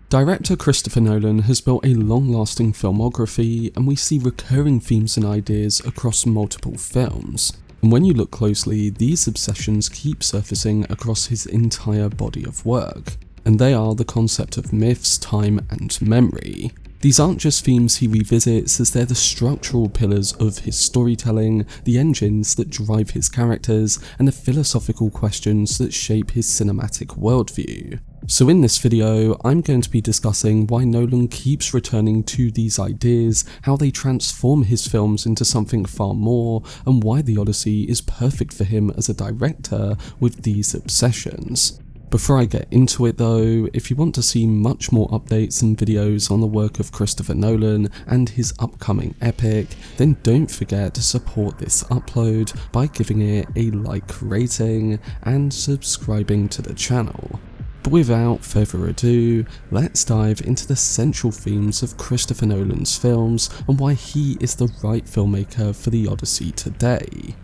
Director Christopher Nolan has built a long-lasting filmography, and we see recurring themes and ideas across multiple films. And when you look closely, these obsessions keep surfacing across his entire body of work, and they are the concept of myths, time, and memory. These aren't just themes he revisits, as they're the structural pillars of his storytelling, the engines that drive his characters, and the philosophical questions that shape his cinematic worldview. So in this video, I'm going to be discussing why Nolan keeps returning to these ideas, how they transform his films into something far more, and why The Odyssey is perfect for him as a director with these obsessions. Before I get into it though, if you want to see much more updates and videos on the work of Christopher Nolan and his upcoming epic, then don't forget to support this upload by giving it a like rating and subscribing to the channel. But without further ado, let's dive into the central themes of Christopher Nolan's films and why he is the right filmmaker for The Odyssey today.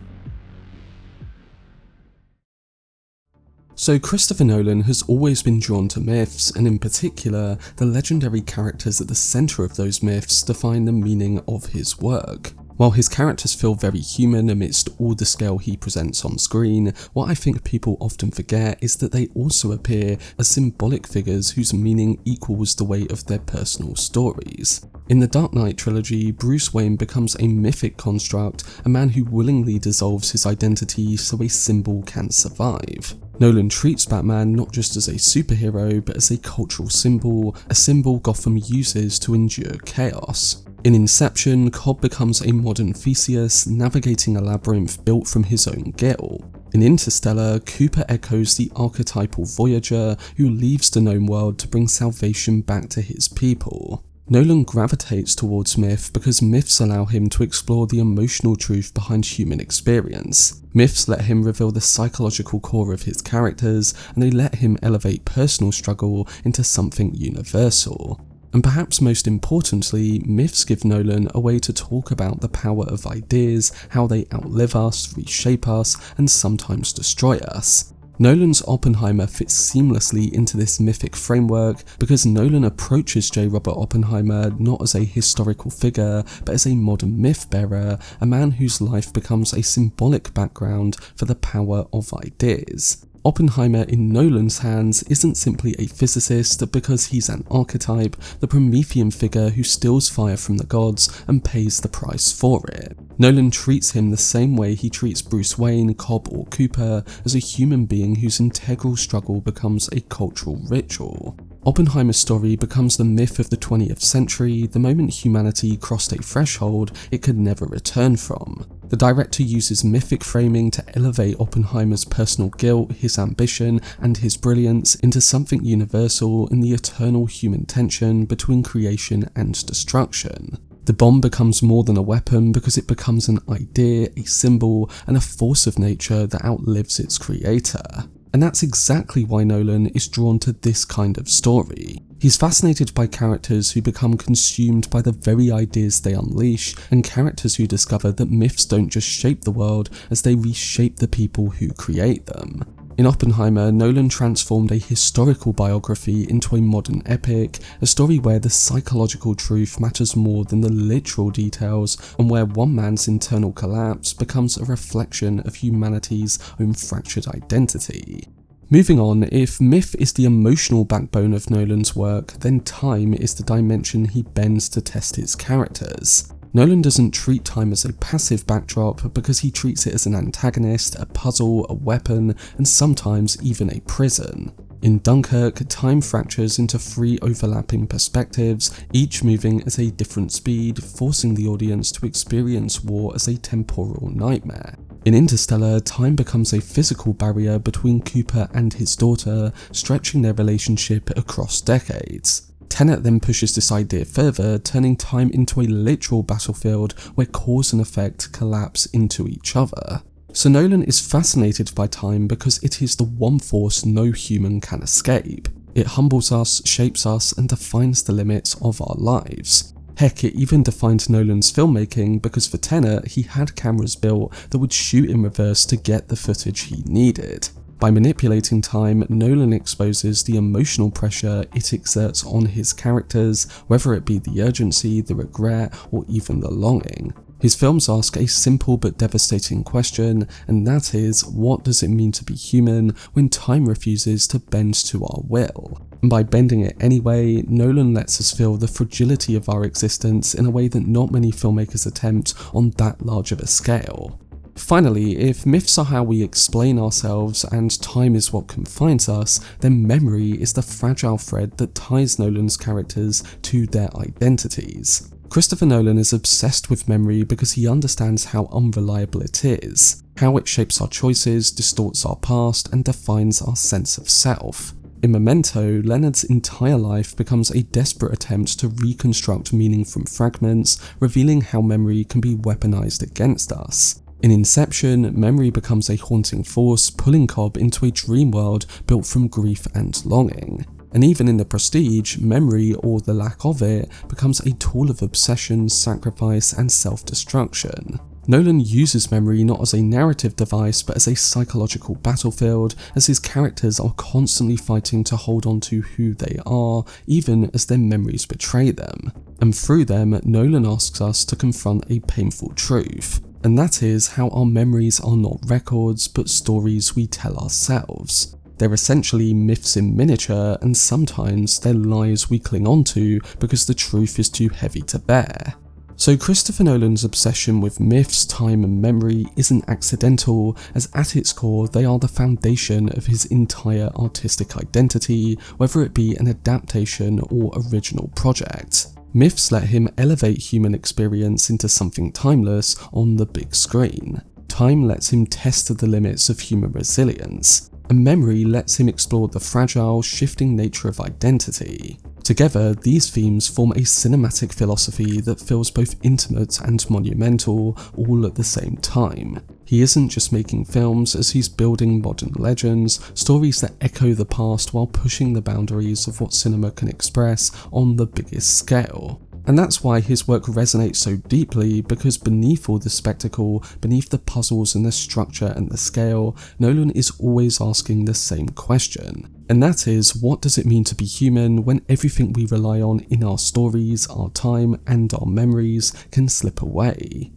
So Christopher Nolan has always been drawn to myths, and in particular, the legendary characters at the centre of those myths define the meaning of his work. While his characters feel very human amidst all the scale he presents on screen, what I think people often forget is that they also appear as symbolic figures whose meaning equals the weight of their personal stories. In the Dark Knight trilogy, Bruce Wayne becomes a mythic construct, a man who willingly dissolves his identity so a symbol can survive. Nolan treats Batman not just as a superhero, but as a cultural symbol, a symbol Gotham uses to endure chaos. In Inception, Cobb becomes a modern Theseus, navigating a labyrinth built from his own guilt. In Interstellar, Cooper echoes the archetypal voyager who leaves the known world to bring salvation back to his people. Nolan gravitates towards myth because myths allow him to explore the emotional truth behind human experience. Myths let him reveal the psychological core of his characters, and they let him elevate personal struggle into something universal. And perhaps most importantly, myths give Nolan a way to talk about the power of ideas, how they outlive us, reshape us, and sometimes destroy us. Nolan's Oppenheimer fits seamlessly into this mythic framework because Nolan approaches J. Robert Oppenheimer not as a historical figure, but as a modern myth bearer, a man whose life becomes a symbolic background for the power of ideas. Oppenheimer in Nolan's hands isn't simply a physicist because he's an archetype, the Promethean figure who steals fire from the gods and pays the price for it. Nolan treats him the same way he treats Bruce Wayne, Cobb or Cooper, as a human being whose integral struggle becomes a cultural ritual. Oppenheimer's story becomes the myth of the 20th century the moment humanity crossed a threshold it could never return from. The director uses mythic framing to elevate Oppenheimer's personal guilt, his ambition, and his brilliance into something universal in the eternal human tension between creation and destruction. The bomb becomes more than a weapon because it becomes an idea, a symbol, and a force of nature that outlives its creator. And that's exactly why Nolan is drawn to this kind of story. He's fascinated by characters who become consumed by the very ideas they unleash, and characters who discover that myths don't just shape the world as they reshape the people who create them. In Oppenheimer, Nolan transformed a historical biography into a modern epic, a story where the psychological truth matters more than the literal details, and where one man's internal collapse becomes a reflection of humanity's own fractured identity. Moving on, if myth is the emotional backbone of Nolan's work, then time is the dimension he bends to test his characters. Nolan doesn't treat time as a passive backdrop because he treats it as an antagonist, a puzzle, a weapon, and sometimes even a prison. In Dunkirk, time fractures into 3 overlapping perspectives, each moving at a different speed, forcing the audience to experience war as a temporal nightmare. In Interstellar, time becomes a physical barrier between Cooper and his daughter, stretching their relationship across decades. Tenet then pushes this idea further, turning time into a literal battlefield where cause and effect collapse into each other. So Nolan is fascinated by time because it is the one force no human can escape. It humbles us, shapes us, and defines the limits of our lives. Heck, it even defined Nolan's filmmaking because for Tenet, he had cameras built that would shoot in reverse to get the footage he needed. By manipulating time, Nolan exposes the emotional pressure it exerts on his characters, whether it be the urgency, the regret, or even the longing. His films ask a simple but devastating question, and that is, what does it mean to be human when time refuses to bend to our will? And by bending it anyway, Nolan lets us feel the fragility of our existence in a way that not many filmmakers attempt on that large of a scale. Finally, if myths are how we explain ourselves and time is what confines us, then memory is the fragile thread that ties Nolan's characters to their identities. Christopher Nolan is obsessed with memory because he understands how unreliable it is, how it shapes our choices, distorts our past, and defines our sense of self. In Memento, Leonard's entire life becomes a desperate attempt to reconstruct meaning from fragments, revealing how memory can be weaponized against us. In Inception, memory becomes a haunting force, pulling Cobb into a dream world built from grief and longing. And even in The Prestige, memory, or the lack of it, becomes a tool of obsession, sacrifice, and self-destruction. Nolan uses memory not as a narrative device but as a psychological battlefield, as his characters are constantly fighting to hold on to who they are, even as their memories betray them. And through them, Nolan asks us to confront a painful truth. And that is how our memories are not records, but stories we tell ourselves. They're essentially myths in miniature, and sometimes they're lies we cling onto because the truth is too heavy to bear. So Christopher Nolan's obsession with myths, time and memory isn't accidental, as at its core they are the foundation of his entire artistic identity, whether it be an adaptation or original project. Myths let him elevate human experience into something timeless on the big screen. Time lets him test the limits of human resilience, and memory lets him explore the fragile, shifting nature of identity. Together, these themes form a cinematic philosophy that feels both intimate and monumental, all at the same time. He isn't just making films, as he's building modern legends, stories that echo the past while pushing the boundaries of what cinema can express on the biggest scale. And that's why his work resonates so deeply, because beneath all the spectacle, beneath the puzzles and the structure and the scale, Nolan is always asking the same question. And that is, what does it mean to be human when everything we rely on in our stories, our time, and our memories can slip away?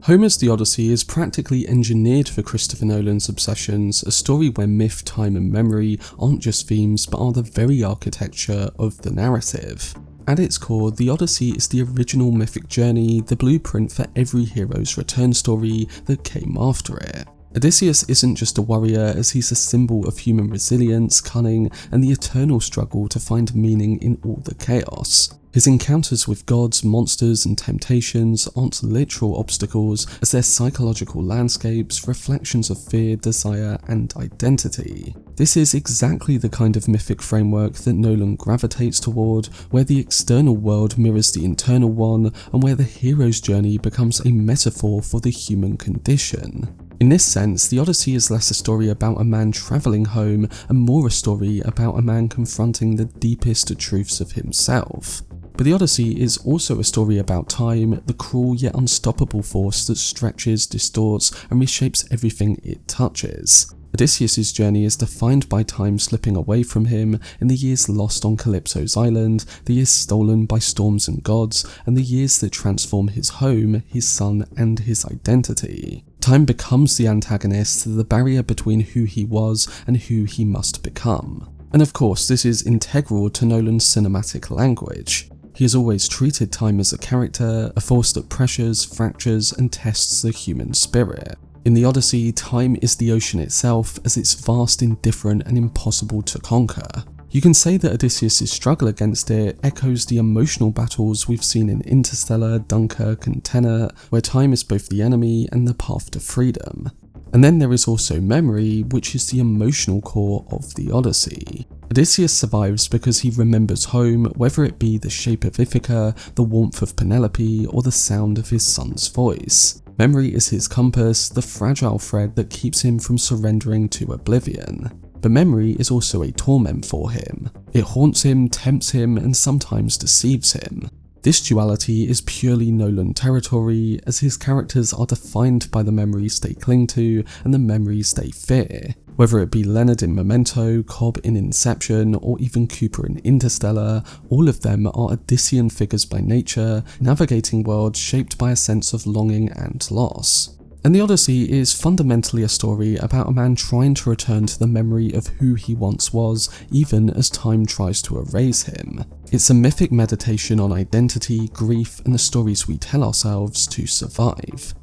Homer's The Odyssey is practically engineered for Christopher Nolan's obsessions, a story where myth, time, and memory aren't just themes but are the very architecture of the narrative. At its core, The Odyssey is the original mythic journey, the blueprint for every hero's return story that came after it. Odysseus isn't just a warrior, as he's a symbol of human resilience, cunning, and the eternal struggle to find meaning in all the chaos. His encounters with gods, monsters, and temptations aren't literal obstacles, as they're psychological landscapes, reflections of fear, desire, and identity. This is exactly the kind of mythic framework that Nolan gravitates toward, where the external world mirrors the internal one, and where the hero's journey becomes a metaphor for the human condition. In this sense, The Odyssey is less a story about a man travelling home, and more a story about a man confronting the deepest truths of himself. But The Odyssey is also a story about time, the cruel yet unstoppable force that stretches, distorts, and reshapes everything it touches. Odysseus' journey is defined by time slipping away from him in the years lost on Calypso's island, the years stolen by storms and gods, and the years that transform his home, his son, and his identity. Time becomes the antagonist, the barrier between who he was and who he must become. And of course, this is integral to Nolan's cinematic language. He has always treated time as a character, a force that pressures, fractures, and tests the human spirit. In The Odyssey, time is the ocean itself, as it's vast, indifferent, and impossible to conquer. You can say that Odysseus' struggle against it echoes the emotional battles we've seen in Interstellar, Dunkirk, and Tenet, where time is both the enemy and the path to freedom. And then there is also memory, which is the emotional core of The Odyssey. Odysseus survives because he remembers home, whether it be the shape of Ithaca, the warmth of Penelope, or the sound of his son's voice. Memory is his compass, the fragile thread that keeps him from surrendering to oblivion. But memory is also a torment for him. It haunts him, tempts him, and sometimes deceives him. This duality is purely Nolan territory, as his characters are defined by the memories they cling to and the memories they fear. Whether it be Leonard in Memento, Cobb in Inception, or even Cooper in Interstellar, all of them are Odyssean figures by nature, navigating worlds shaped by a sense of longing and loss. And The Odyssey is fundamentally a story about a man trying to return to the memory of who he once was, even as time tries to erase him. It's a mythic meditation on identity, grief, and the stories we tell ourselves to survive.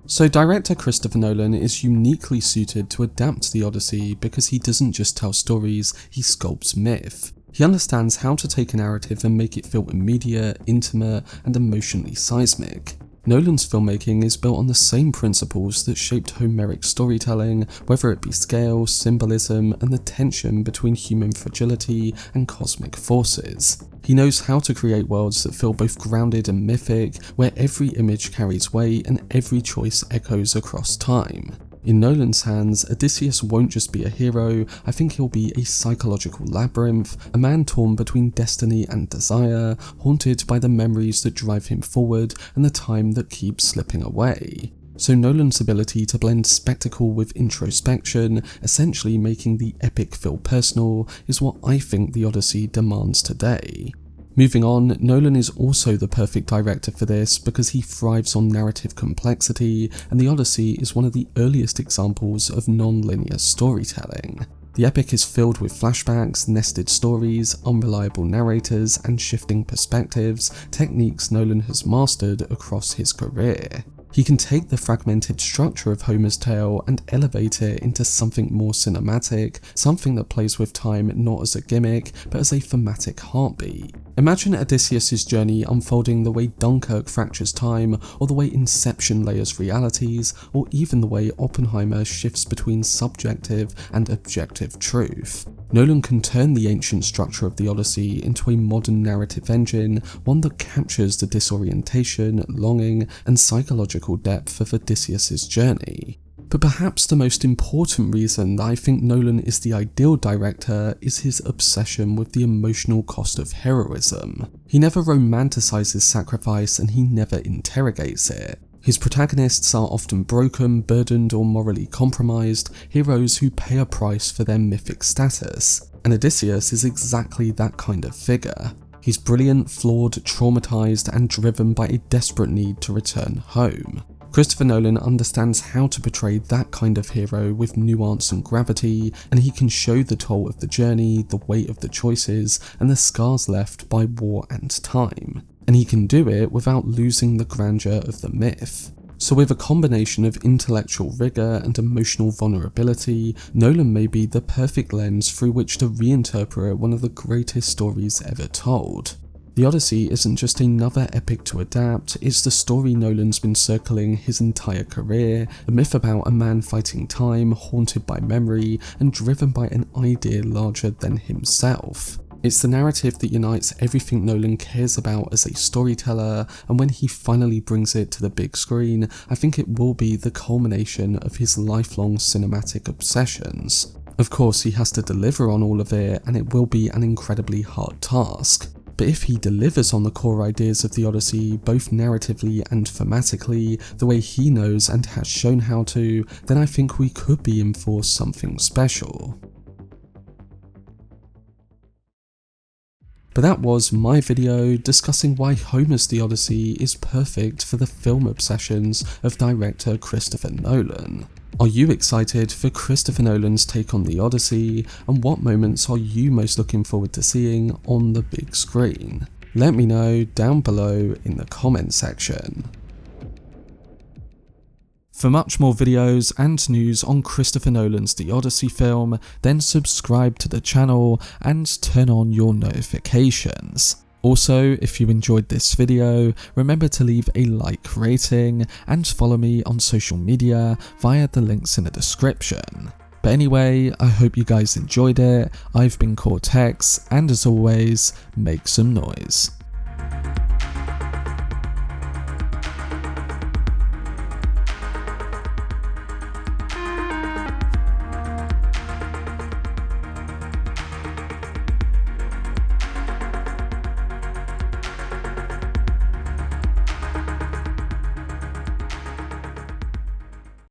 So director Christopher Nolan is uniquely suited to adapt The Odyssey because he doesn't just tell stories, he sculpts myth. He understands how to take a narrative and make it feel immediate, intimate, and emotionally seismic. Nolan's filmmaking is built on the same principles that shaped Homeric storytelling, whether it be scale, symbolism, and the tension between human fragility and cosmic forces. He knows how to create worlds that feel both grounded and mythic, where every image carries weight and every choice echoes across time. In Nolan's hands, Odysseus won't just be a hero, I think he'll be a psychological labyrinth, a man torn between destiny and desire, haunted by the memories that drive him forward and the time that keeps slipping away. So Nolan's ability to blend spectacle with introspection, essentially making the epic feel personal, is what I think The Odyssey demands today. Moving on, Nolan is also the perfect director for this because he thrives on narrative complexity, and The Odyssey is one of the earliest examples of non-linear storytelling. The epic is filled with flashbacks, nested stories, unreliable narrators, and shifting perspectives, techniques Nolan has mastered across his career. He can take the fragmented structure of Homer's tale and elevate it into something more cinematic, something that plays with time not as a gimmick, but as a thematic heartbeat. Imagine Odysseus' journey unfolding the way Dunkirk fractures time, or the way Inception layers realities, or even the way Oppenheimer shifts between subjective and objective truth. Nolan can turn the ancient structure of The Odyssey into a modern narrative engine, one that captures the disorientation, longing, and psychological depth of Odysseus' journey. But perhaps the most important reason that I think Nolan is the ideal director is his obsession with the emotional cost of heroism. He never romanticizes sacrifice and he never interrogates it. His protagonists are often broken, burdened, or morally compromised, heroes who pay a price for their mythic status. And Odysseus is exactly that kind of figure. He's brilliant, flawed, traumatized, and driven by a desperate need to return home. Christopher Nolan understands how to portray that kind of hero with nuance and gravity, and he can show the toll of the journey, the weight of the choices, and the scars left by war and time. And he can do it without losing the grandeur of the myth. So with a combination of intellectual rigor and emotional vulnerability, Nolan may be the perfect lens through which to reinterpret one of the greatest stories ever told. The Odyssey isn't just another epic to adapt, it's the story Nolan's been circling his entire career, a myth about a man fighting time, haunted by memory, and driven by an idea larger than himself. It's the narrative that unites everything Nolan cares about as a storyteller, and when he finally brings it to the big screen, I think it will be the culmination of his lifelong cinematic obsessions. Of course, he has to deliver on all of it, and it will be an incredibly hard task. But if he delivers on the core ideas of The Odyssey, both narratively and thematically, the way he knows and has shown how to, then I think we could be in for something special. But that was my video discussing why Homer's The Odyssey is perfect for the film obsessions of director Christopher Nolan. Are you excited for Christopher Nolan's take on The Odyssey, and what moments are you most looking forward to seeing on the big screen? Let me know down below in the comment section. For much more videos and news on Christopher Nolan's The Odyssey film, then subscribe to the channel and turn on your notifications. Also, if you enjoyed this video, remember to leave a like rating and follow me on social media via the links in the description. But anyway, I hope you guys enjoyed it. I've been Cortex, and as always, make some noise.